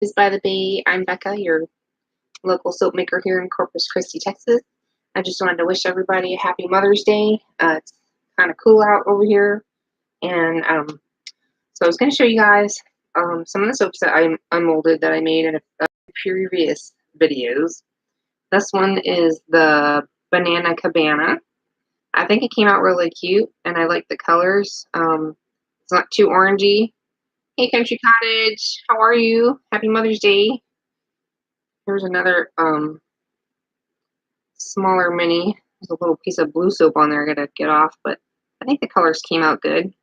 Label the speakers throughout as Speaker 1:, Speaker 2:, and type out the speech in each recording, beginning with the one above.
Speaker 1: Is by the Bay. I'm Becca, your local soap maker here in Corpus Christi, Texas. I just wanted to wish everybody a happy Mother's Day. It's kind of cool out over here, and so I was going to show you guys some of the soaps that I unmolded that I made in previous videos. This one is the Banana Cabana. I think it came out really cute, and I like the colors. It's not too orangey. Hey, Country Cottage, how are you? Happy Mother's Day. Here's another smaller mini. There's a little piece of blue soap on there I gotta get off, but I think the colors came out good.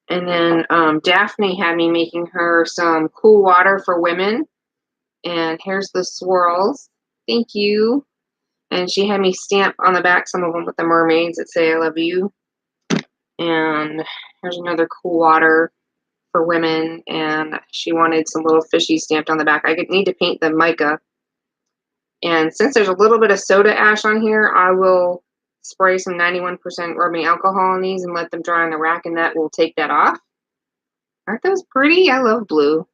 Speaker 1: And then Daphne had me making her some cool water for women. And here's the swirls. Thank you. And she had me stamp on the back some of them with the mermaids that say I love you. And here's another cool water for women, and she wanted some little fishies stamped on the back. I need to paint the mica, and since there's a little bit of soda ash on here, I will spray some 91% rubbing alcohol on these and let them dry on the rack, and that will take that off. Aren't those pretty? I love blue.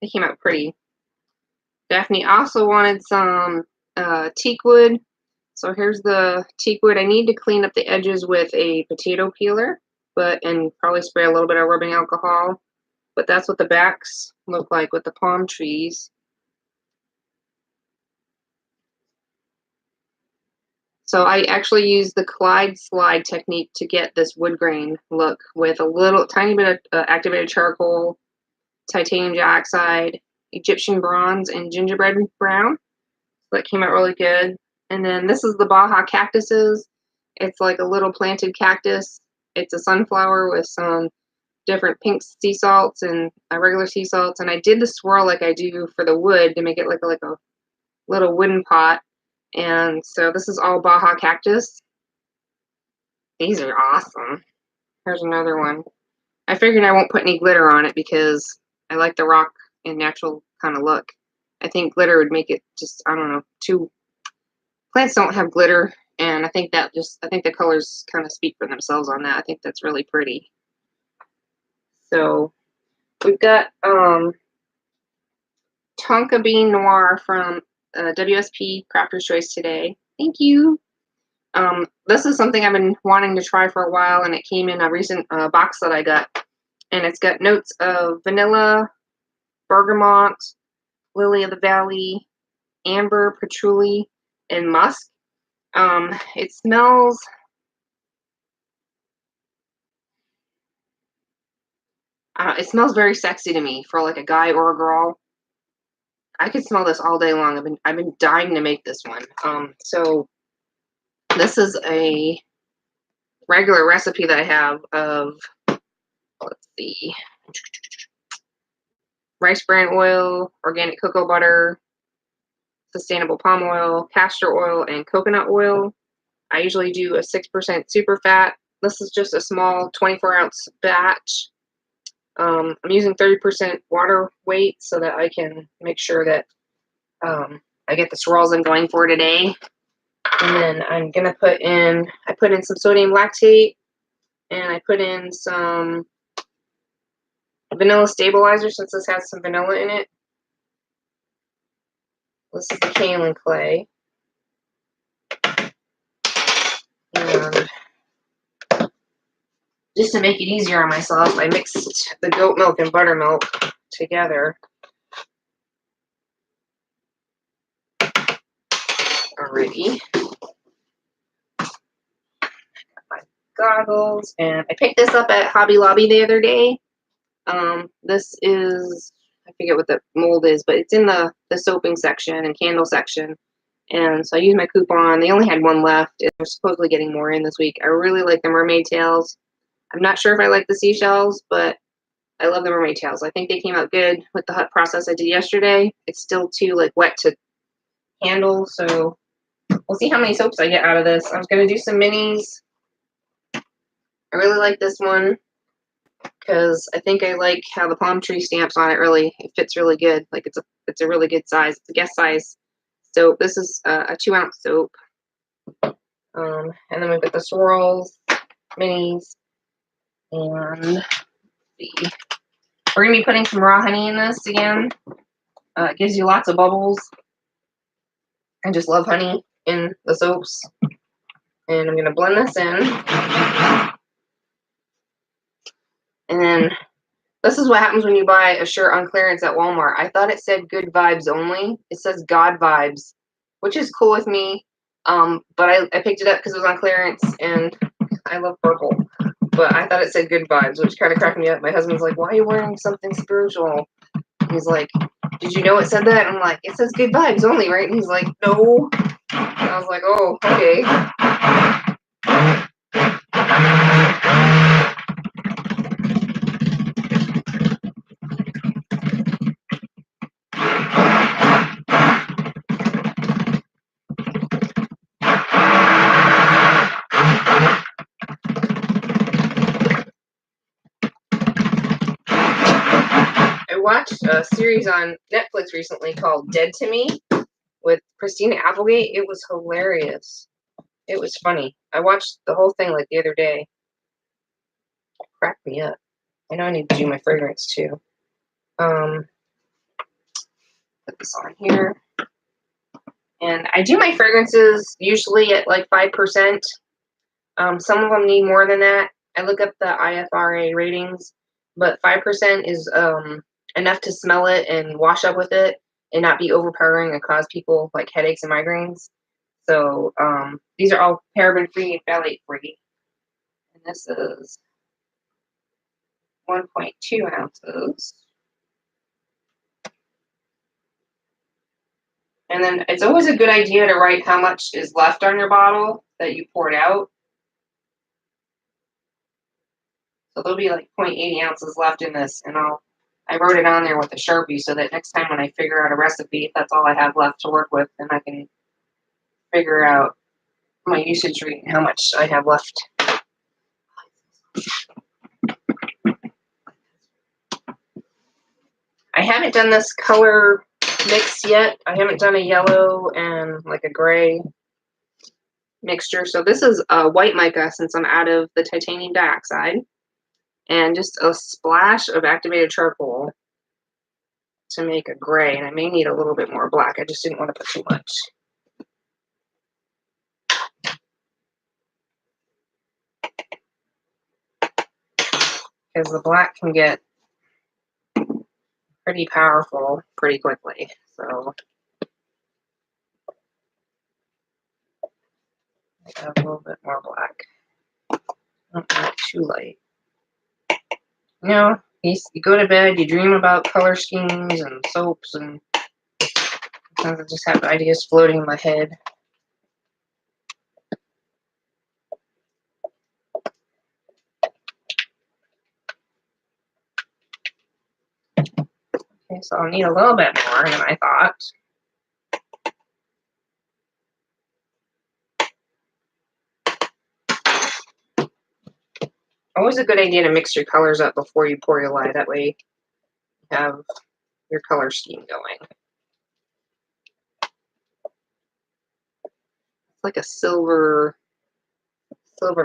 Speaker 1: They came out pretty. Daphne also wanted some teakwood, so here's the teakwood. I need to clean up the edges with a potato peeler, and probably spray a little bit of rubbing alcohol. But that's what the backs look like with the palm trees. So I actually used the Clyde slide technique to get this wood grain look with a little tiny bit of activated charcoal, titanium dioxide, Egyptian bronze, and gingerbread brown. So that came out really good. And then this is the Baja cactuses. It's like a little planted cactus. It's a sunflower with some different pink sea salts and regular sea salts. And I did the swirl like I do for the wood to make it like a little wooden pot. And so this is all Baja cactus. These are awesome. Here's another one. I figured I won't put any glitter on it because I like the rock and natural kind of look. I think glitter would make it just, I don't know, plants don't have glitter. And I think the colors kind of speak for themselves on that. I think that's really pretty. So we've got Tonka Bean Noir from WSP Crafter's Choice today. Thank you. This is something I've been wanting to try for a while, and it came in a recent box that I got. And it's got notes of vanilla, bergamot, lily of the valley, amber, patchouli, and musk. It smells very sexy to me for like a guy or a girl. I could smell this all day long. I've been dying to make this one. So this is a regular recipe that I have of, let's see, rice bran oil, organic cocoa butter, sustainable palm oil, castor oil, and coconut oil. I usually do a 6% super fat. This is just a small 24-ounce batch. I'm using 30% water weight so that I can make sure that I get the swirls I'm going for today. And then I'm going to I put in some sodium lactate, and I put in some vanilla stabilizer since this has some vanilla in it. This is the kaolin clay. And just to make it easier on myself, I mixed the goat milk and buttermilk together. Alrighty. Got my goggles, and I picked this up at Hobby Lobby the other day. This is, I forget what the mold is, but it's in the soaping section and candle section. And so I used my coupon. They only had one left. They're supposedly getting more in this week. I really like the mermaid tails. I'm not sure if I like the seashells, but I love the mermaid tails. I think they came out good with the hot process I did yesterday. It's still too wet to handle, so we'll see how many soaps I get out of this. I was going to do some minis. I really like this one because I think I like how the palm tree stamps on it. It fits really good. Like it's a really good size. It's a guest size soap. This is a 2-ounce soap. And then we've got the swirls, minis, and we're going to be putting some raw honey in this again. It gives you lots of bubbles. I just love honey in the soaps. And I'm going to blend this in. And then this is what happens when you buy a shirt on clearance at Walmart. I thought it said good vibes only. It says God vibes, which is cool with me. But I picked it up because it was on clearance and I love purple. But I thought it said good vibes, which kind of cracked me up. My husband's like, why are you wearing something spiritual? He's like, did you know it said that? And I'm like, it says good vibes only, right? And he's like, no. And I was like, oh, okay. I watched a series on Netflix recently called Dead to Me with Christina Applegate. It was hilarious. It was funny. I watched the whole thing like the other day. It cracked me up. I know I need to do my fragrance too. Put this on here. And I do my fragrances usually at like 5%. Some of them need more than that. I look up the IFRA ratings, but 5% is enough to smell it and wash up with it and not be overpowering and cause people like headaches and migraines. So these are all paraben-free and phthalate-free. And this is 1.2 ounces. And then it's always a good idea to write how much is left on your bottle that you poured out. So there'll be like 0.80 ounces left in this, and I wrote it on there with a Sharpie so that next time when I figure out a recipe, if that's all I have left to work with, then I can figure out my usage rate and how much I have left. I haven't done this color mix yet. I haven't done a yellow and like a gray mixture. So this is a white mica since I'm out of the titanium dioxide. And just a splash of activated charcoal to make a gray. And I may need a little bit more black. I just didn't want to put too much. Because the black can get pretty powerful pretty quickly. So I have a little bit more black. Not too light. You know, you go to bed, you dream about color schemes and soaps, and sometimes I just have ideas floating in my head. Okay, so I'll need a little bit more than I thought. Always a good idea to mix your colors up before you pour your lye. That way you have your color scheme going. It's like a silver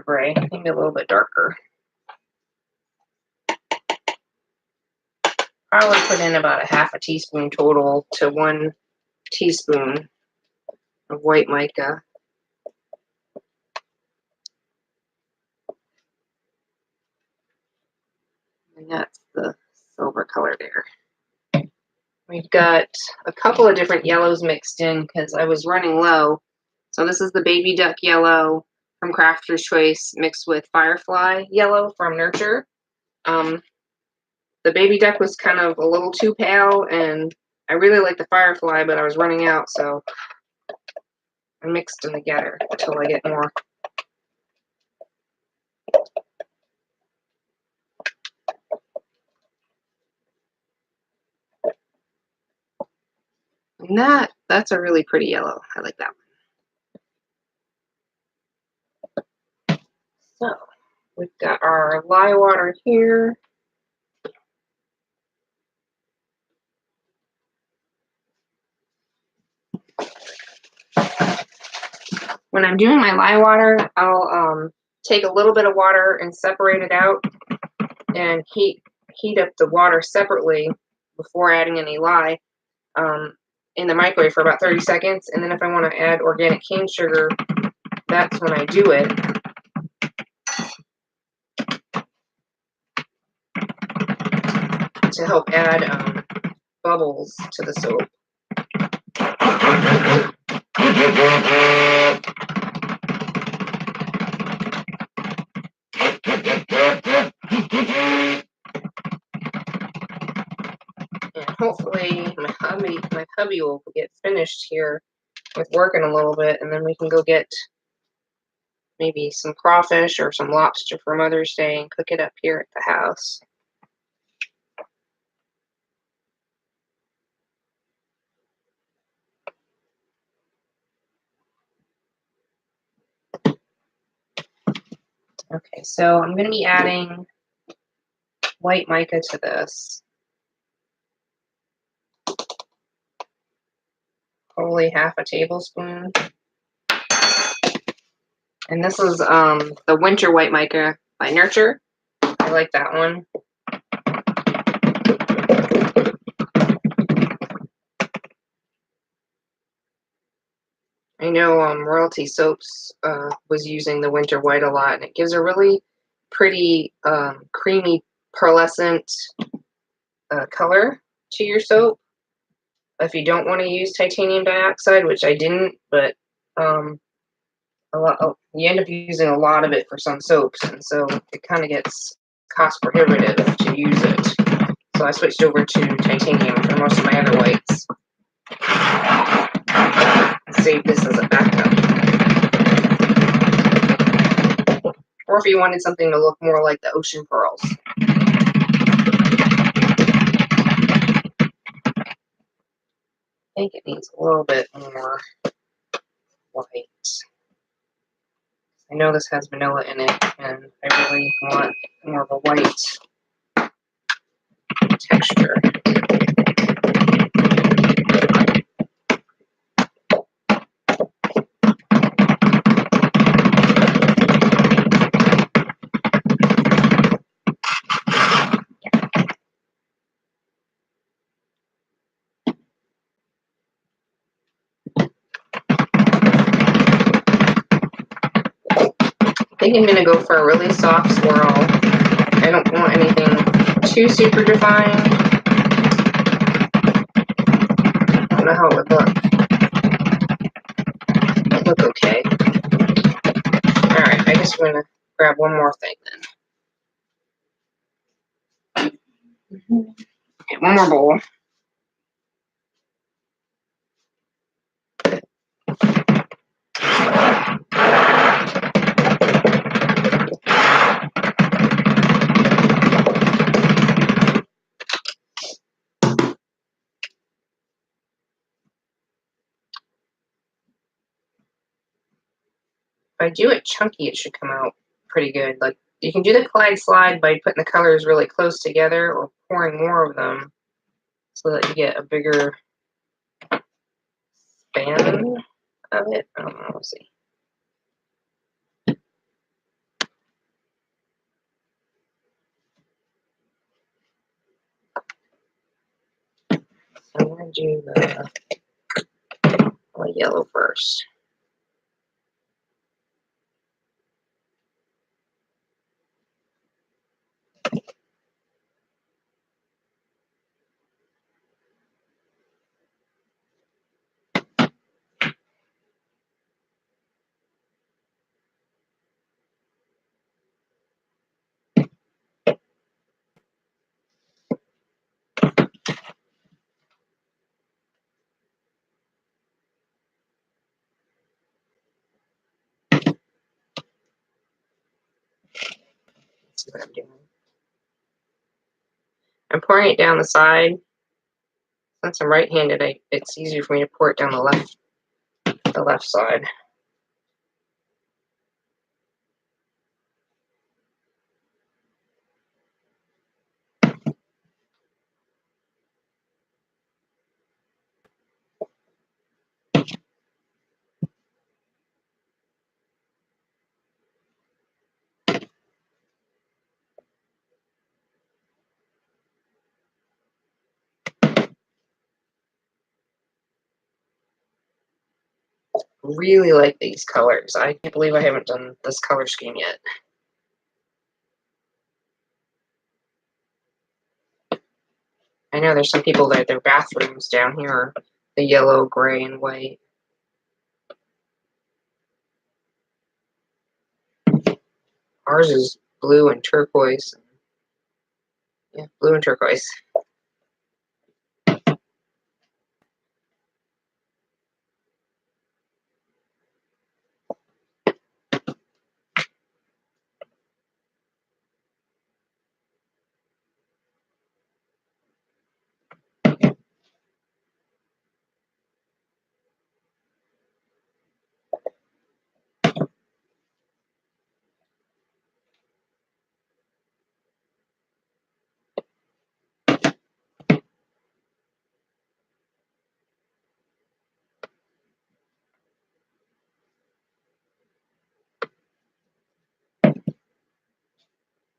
Speaker 1: gray, maybe a little bit darker. I would put in about a half a teaspoon total to 1 teaspoon of white mica. And that's the silver color there. We've got a couple of different yellows mixed in because I was running low. So this is the Baby Duck yellow from Crafter's Choice mixed with Firefly yellow from Nurture. The Baby Duck was kind of a little too pale, and I really like the Firefly, but I was running out, so I mixed them together until I get more. And that's a really pretty yellow. I like that one. So we've got our lye water here. When I'm doing my lye water, I'll take a little bit of water and separate it out and heat up the water separately before adding any lye. in the microwave for about 30 seconds. And then if I want to add organic cane sugar, that's when I do it. To help add bubbles to the soap. And hopefully my hubby will get finished here with working a little bit, and then we can go get maybe some crawfish or some lobster for Mother's Day and cook it up here at the house. Okay, so I'm going to be adding white mica to this. Probably half a tablespoon. And this is the Winter White Mica by Nurture. I like that one. I know Royalty Soaps was using the Winter White a lot, and it gives a really pretty creamy pearlescent color to your soap. If you don't want to use titanium dioxide, which I didn't, but you end up using a lot of it for some soaps, and so it kind of gets cost prohibitive to use it. So I switched over to titanium for most of my other whites. Save this as a backup. Or if you wanted something to look more like the ocean pearls. I think it needs a little bit more white. I know this has vanilla in it, and I really want more of a white texture. I think I'm going to go for a really soft swirl. I don't want anything too super defined. I don't know how it would look. It would look okay. Alright, I just want to grab one more thing then. Okay, one more bowl. If I do it chunky, it should come out pretty good. Like, you can do the Clyde slide by putting the colors really close together or pouring more of them so that you get a bigger span of it. I don't know, we'll see. I'm going to do the yellow first. Let's see what I'm doing. I'm pouring it down the side. Since I'm right-handed, it's easier for me to pour it down the left side. really like these colors. I can't believe I haven't done this color scheme yet. I know there's some people that their bathrooms down here are the yellow, gray, and white. Ours is blue and turquoise. Yeah, blue and turquoise.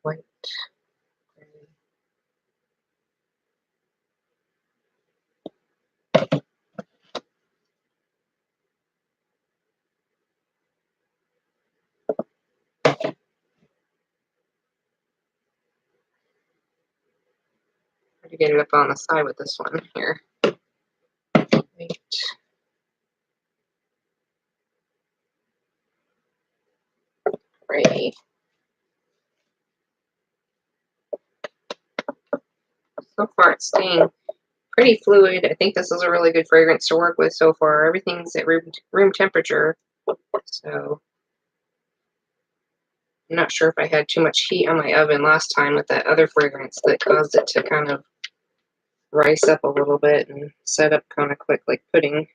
Speaker 1: White. Try to get it up on the side with this one here. White. Gray. So far it's staying pretty fluid. I think this is a really good fragrance to work with so far. Everything's at room temperature. So I'm not sure if I had too much heat on my oven last time with that other fragrance that caused it to kind of rice up a little bit and set up kind of quick like pudding.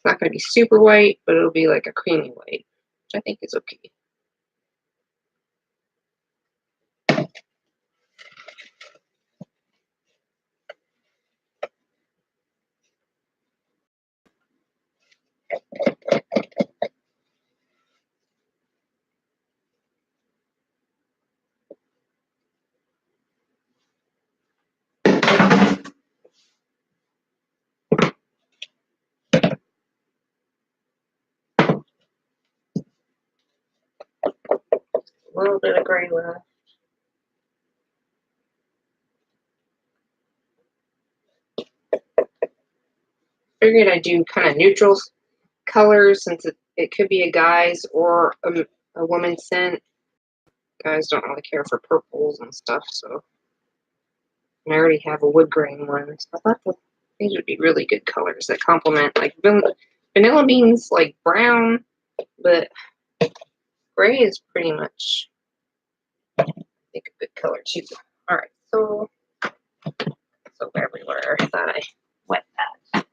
Speaker 1: It's not going to be super white, but it'll be like a creamy white, which I think is okay. A little bit of gray left. Figured I'd do kind of neutral colors since it could be a guy's or a woman's scent. Guys don't really care for purples and stuff, so and I already have a wood grain one. So I thought these would be really good colors that complement like vanilla beans like brown, but gray is pretty much I think a good color too. All right, so everywhere. I thought I wet that.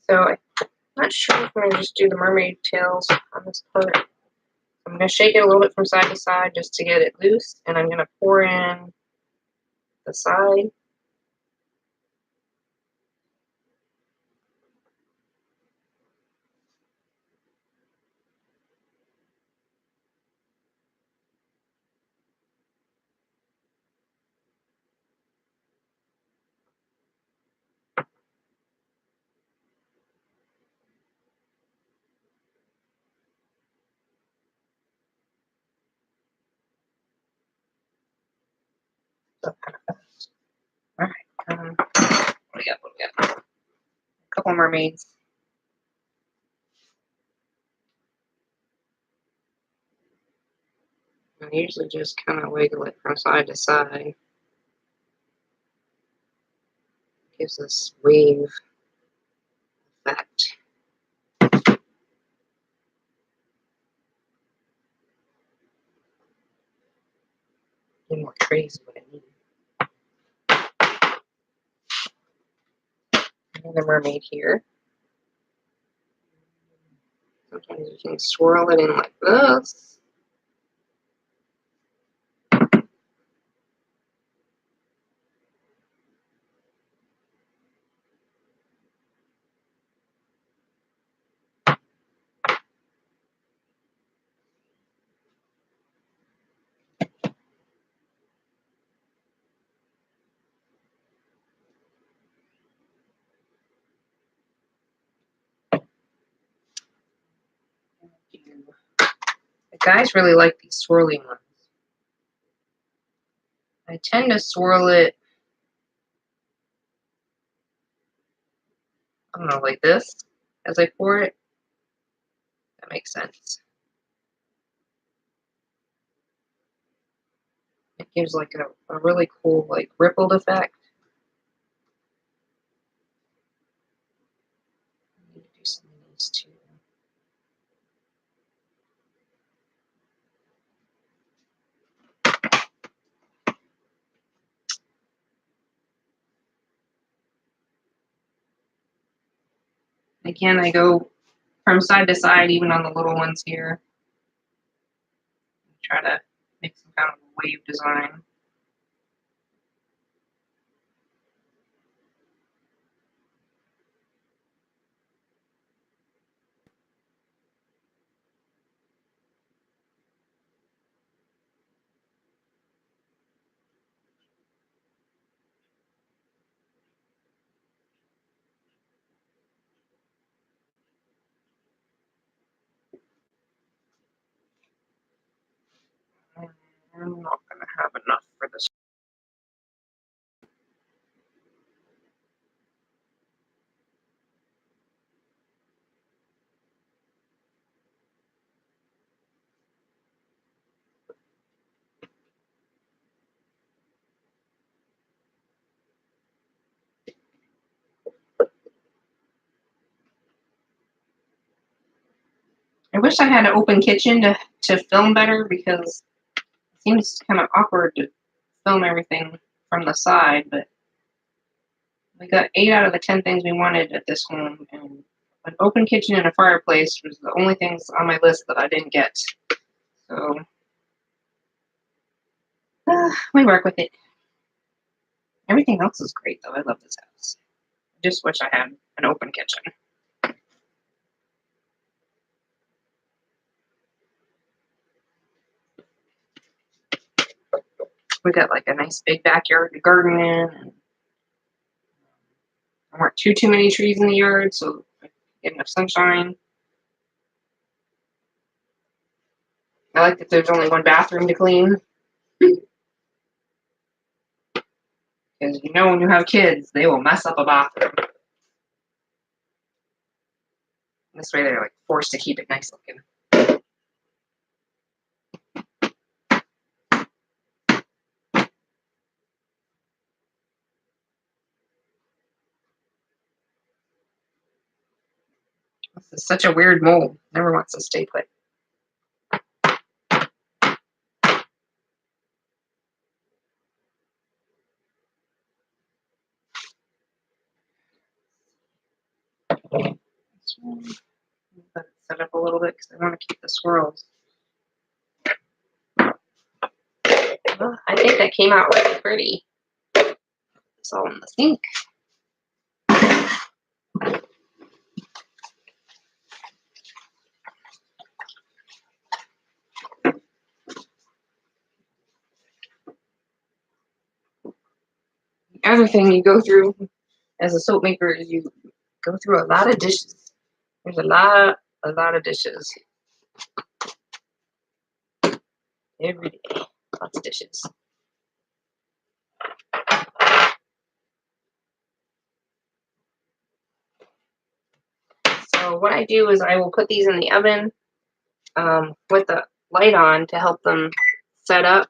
Speaker 1: So I'm not sure if I'm going to just do the mermaid tails on this part. I'm going to shake it a little bit from side to side just to get it loose, and I'm going to pour in the side. All right. What do we got? What do we got? A couple mermaids. I usually just kind of wiggle it from side to side. Gives this wave effect. Need more trays is what I need. Another mermaid here. Sometimes you can swirl it in like this. The guys really like these swirly ones. I tend to swirl it, I don't know, like this as I pour it. That makes sense. It gives like a really cool like rippled effect. I need to do some of these too. Again, I go from side to side, even on the little ones here. Try to make some kind of wave design. I'm not going to have enough for this. I wish I had an open kitchen to film better, because it seems kind of awkward to film everything from the side, but we got 8 out of the 10 things we wanted at this home, and an open kitchen and a fireplace was the only things on my list that I didn't get. So we work with it. Everything else is great, though. I love this house. I just wish I had an open kitchen. We got like a nice big backyard to garden in, and there weren't too many trees in the yard, so I get enough sunshine. I like that there's only one bathroom to clean, because you know when you have kids, they will mess up a bathroom. This way they're like forced to keep it nice looking. This is such a weird mold. Never wants to stay put. Let it set up a little bit because I want to keep the swirls. Well, I think that came out really pretty. It's all in the sink. The other thing you go through as a soap maker is you go through a lot of dishes. There's a lot of dishes. Every day, lots of dishes. So what I do is I will put these in the oven with the light on to help them set up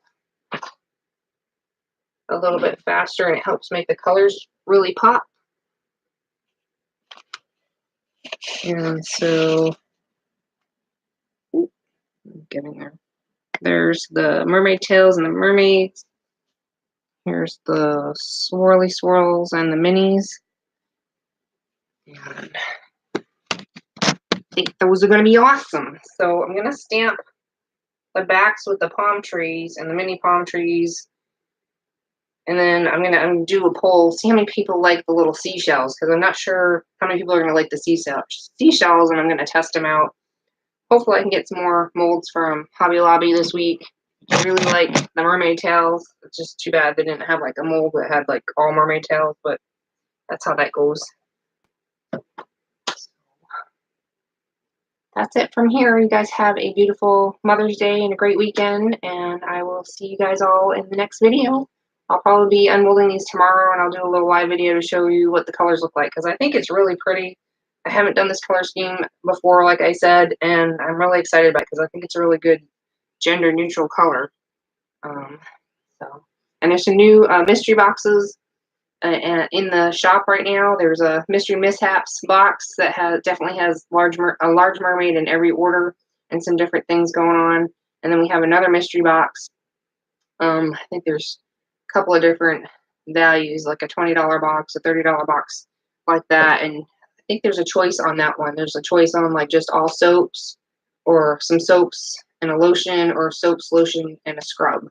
Speaker 1: a little bit faster, and it helps make the colors really pop. And so, ooh, I'm getting there. There's the mermaid tails and the mermaids. Here's the swirly swirls and the minis. And I think those are going to be awesome. So I'm going to stamp the backs with the palm trees and the mini palm trees. And then I'm gonna do a poll, see how many people like the little seashells, because I'm not sure how many people are gonna like the seashells, and I'm gonna test them out. Hopefully I can get some more molds from Hobby Lobby this week. I really like the mermaid tails. It's just too bad they didn't have like a mold that had like all mermaid tails, but that's how that goes. That's it from here. You guys have a beautiful Mother's Day and a great weekend, and I will see you guys all in the next video. I'll probably be unmolding these tomorrow, and I'll do a little live video to show you what the colors look like, because I think it's really pretty. I haven't done this color scheme before, like I said, and I'm really excited about it because I think it's a really good gender-neutral color. And there's some new mystery boxes in the shop right now. There's a Mystery Mishaps box that definitely has a large mermaid in every order and some different things going on. And then we have another mystery box. I think there's a couple of different values, like a $20 box, a $30 box, like that. And I think there's a choice on that one. There's a choice on like just all soaps, or some soaps and a lotion, or soaps, lotion, and a scrub.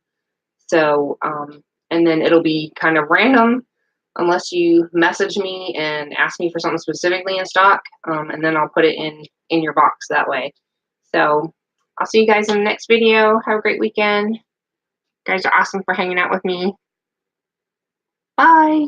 Speaker 1: So, and then it'll be kind of random unless you message me and ask me for something specifically in stock, and then I'll put it in your box that way. So I'll see you guys in the next video. Have a great weekend. You guys are awesome for hanging out with me. Bye.